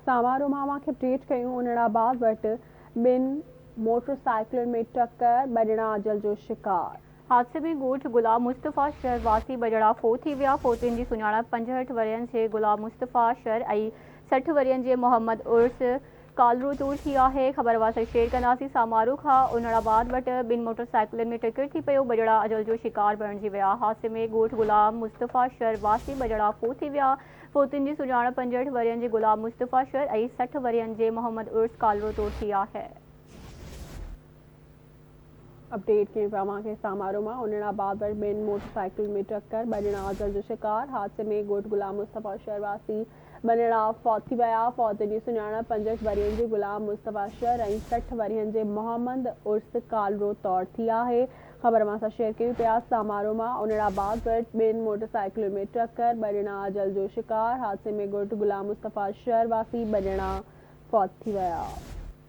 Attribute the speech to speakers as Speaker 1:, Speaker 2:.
Speaker 1: सामारो मामा खे अपडेट कयूं। उनड़ाबाद वटि ॿिनि मोटरसाइकिलुनि में टक्कर, ॿ अजल जो शिकार।
Speaker 2: हादसे में ॻोठ गुलाम मुस्तफ़ा शहर वासी ॿ फोत थी विया। फोतियुनि जी सुञाणप 65 वरियनि जे गुलाम मुस्तफ़ा शहर ऐं 60 वरियनि जे मोहम्मद उर्स कालरू तूर थी आहे। ख़बर वासे शेयर कंदासीं। सामारू खां उनड़ाबाद वटि ॿिनि मोटरसाइकिलुनि में टक्कर थी पियो। ॿ अजल जो शिकार बणिजी विया। हादसे में ॻोठ गुलाम मुस्तफ़ा शहर वासी ॿ फोत थी विया। फोतियुनि जी सुञाणप 65 वरियनि जे गुलाम मुस्तफ़ा शहर ऐं 60 वरियनि जे मोहम्मद उर्स कालरू तूर थी आहे।
Speaker 1: अपडेट के के सामारो में उनड़ाबाद वटि ॿिनि मोटरसाइकिल में टक्कर, ॿ अजल जो शिकार। हादसे में ॻोठ गुलाम मुस्तफ़ा शहर वासी ॿ फौत थी विया। फौतुनि जी सुञाणप 65 वरियनि जे गुलाम मुस्तफ़ा शहर ऐं 60 वरियनि जे मोहम्मद उर्स कालरो तौर थी आहे। ख़बर मां शेयर कयूं पिया। सामारो में उनड़ाबाद वटि ॿिनि मोटरसाइकिल में टक्कर, ॿ अजल जो शिकार। हादसे में ॻोठ गुलाम मुस्तफ़ा शहर वासी ॿ फौत थी विया।